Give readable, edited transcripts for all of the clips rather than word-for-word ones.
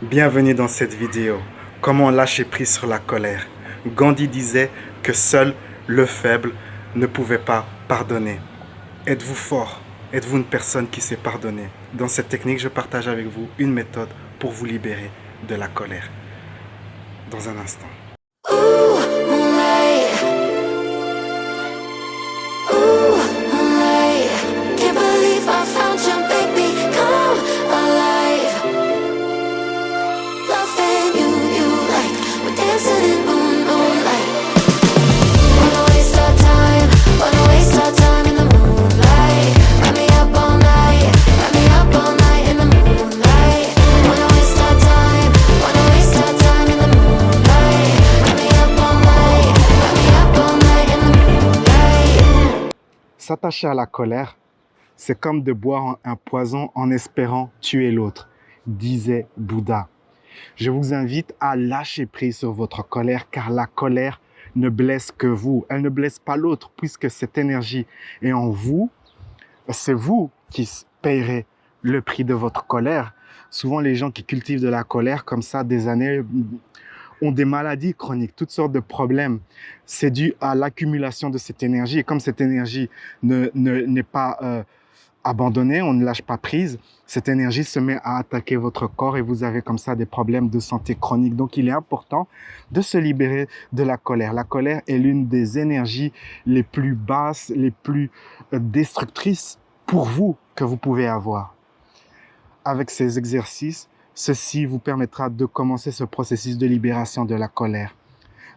Bienvenue dans cette vidéo. Comment lâcher prise sur la colère. Gandhi disait que seul le faible ne pouvait pas pardonner. Êtes-vous fort? Êtes-vous une personne qui sait pardonner? Dans cette technique, je partage avec vous une méthode pour vous libérer de la colère. Dans un instant. S'attacher à la colère, c'est comme de boire un poison en espérant tuer l'autre, disait Bouddha. Je vous invite à lâcher prise sur votre colère, car la colère ne blesse que vous. Elle ne blesse pas l'autre, puisque cette énergie est en vous. C'est vous qui payerez le prix de votre colère. Souvent, les gens qui cultivent de la colère comme ça des années ont des maladies chroniques, toutes sortes de problèmes. C'est dû à l'accumulation de cette énergie. Et comme cette énergie n'est pas abandonnée, on ne lâche pas prise, cette énergie se met à attaquer votre corps et vous avez comme ça des problèmes de santé chronique. Donc, il est important de se libérer de la colère. La colère est l'une des énergies les plus basses, les plus destructrices pour vous que vous pouvez avoir. Avec ces exercices, ceci vous permettra de commencer ce processus de libération de la colère.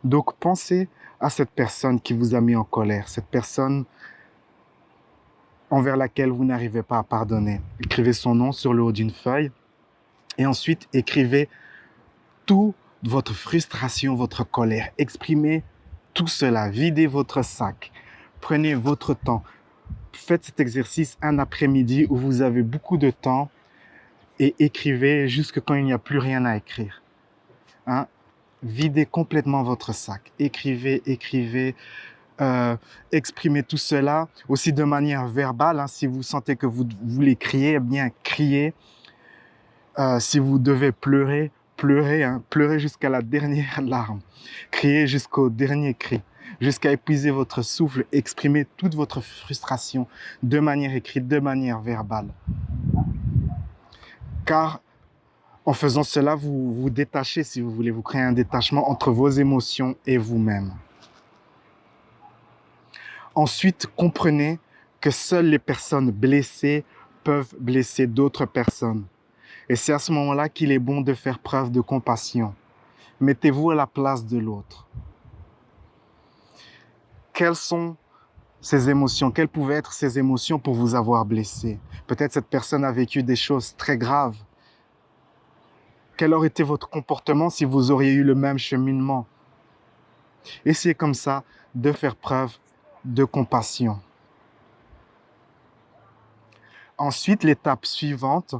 Donc, pensez à cette personne qui vous a mis en colère, cette personne envers laquelle vous n'arrivez pas à pardonner. Écrivez son nom sur le haut d'une feuille et ensuite écrivez toute votre frustration, votre colère. Exprimez tout cela, videz votre sac, prenez votre temps. Faites cet exercice un après-midi où vous avez beaucoup de temps et écrivez jusque quand il n'y a plus rien à écrire. Hein? Videz complètement votre sac. Écrivez, exprimez tout cela aussi de manière verbale. Hein, si vous sentez que vous voulez crier, eh bien criez. Si vous devez pleurer, pleurez. Hein, pleurez jusqu'à la dernière larme. Criez jusqu'au dernier cri. Jusqu'à épuiser votre souffle. Exprimez toute votre frustration de manière écrite, de manière verbale. Car en faisant cela, vous vous détachez, si vous voulez, vous créez un détachement entre vos émotions et vous-même. Ensuite, comprenez que seules les personnes blessées peuvent blesser d'autres personnes. Et c'est à ce moment-là qu'il est bon de faire preuve de compassion. Mettez-vous à la place de l'autre. Quelles sont ces émotions? Quelles pouvaient être ces émotions pour vous avoir blessé? Peut-être cette personne a vécu des choses très graves. Quel aurait été votre comportement si vous auriez eu le même cheminement? Essayez comme ça de faire preuve de compassion. Ensuite, l'étape suivante,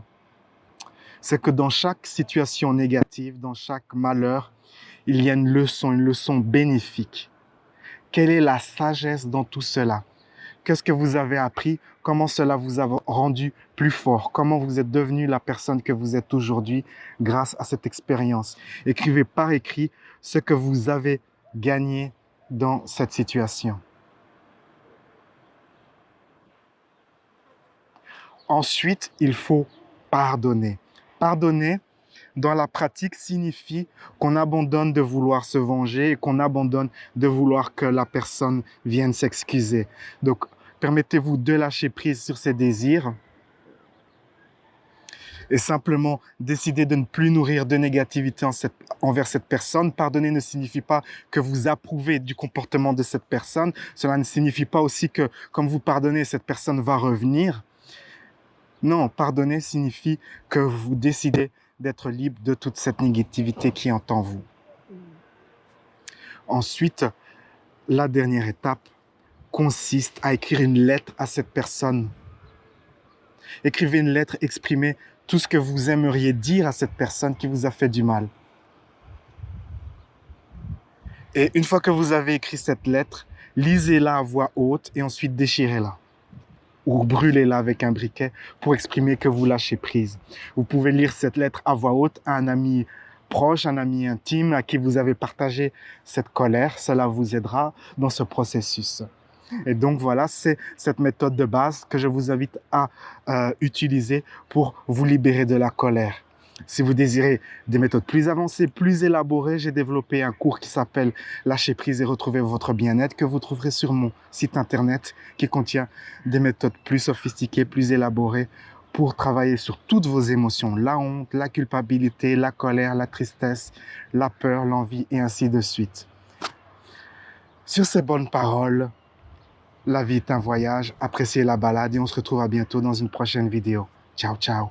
c'est que dans chaque situation négative, dans chaque malheur, il y a une leçon bénéfique. Quelle est la sagesse dans tout cela? Qu'est-ce que vous avez appris? Comment cela vous a rendu plus fort? Comment vous êtes devenu la personne que vous êtes aujourd'hui grâce à cette expérience? Écrivez par écrit ce que vous avez gagné dans cette situation. Ensuite, il faut pardonner. Pardonner, dans la pratique, signifie qu'on abandonne de vouloir se venger et qu'on abandonne de vouloir que la personne vienne s'excuser. Donc, permettez-vous de lâcher prise sur ces désirs et simplement décider de ne plus nourrir de négativité envers cette personne. Pardonner ne signifie pas que vous approuvez du comportement de cette personne. Cela ne signifie pas aussi que, comme vous pardonnez, cette personne va revenir. Non, pardonner signifie que vous décidez d'être libre de toute cette négativité qui est en vous. Ensuite, la dernière étape consiste à écrire une lettre à cette personne. Écrivez une lettre, exprimez tout ce que vous aimeriez dire à cette personne qui vous a fait du mal. Et une fois que vous avez écrit cette lettre, lisez-la à voix haute et ensuite déchirez-la. ou brûlez-la avec un briquet pour exprimer que vous lâchez prise. Vous pouvez lire cette lettre à voix haute à un ami proche, un ami intime à qui vous avez partagé cette colère. Cela vous aidera dans ce processus. Et donc voilà, c'est cette méthode de base que je vous invite à utiliser pour vous libérer de la colère. Si vous désirez des méthodes plus avancées, plus élaborées, j'ai développé un cours qui s'appelle Lâcher prise et retrouver votre bien-être que vous trouverez sur mon site internet qui contient des méthodes plus sophistiquées, plus élaborées pour travailler sur toutes vos émotions, la honte, la culpabilité, la colère, la tristesse, la peur, l'envie et ainsi de suite. Sur ces bonnes paroles, la vie est un voyage, appréciez la balade et on se retrouve à bientôt dans une prochaine vidéo. Ciao, ciao.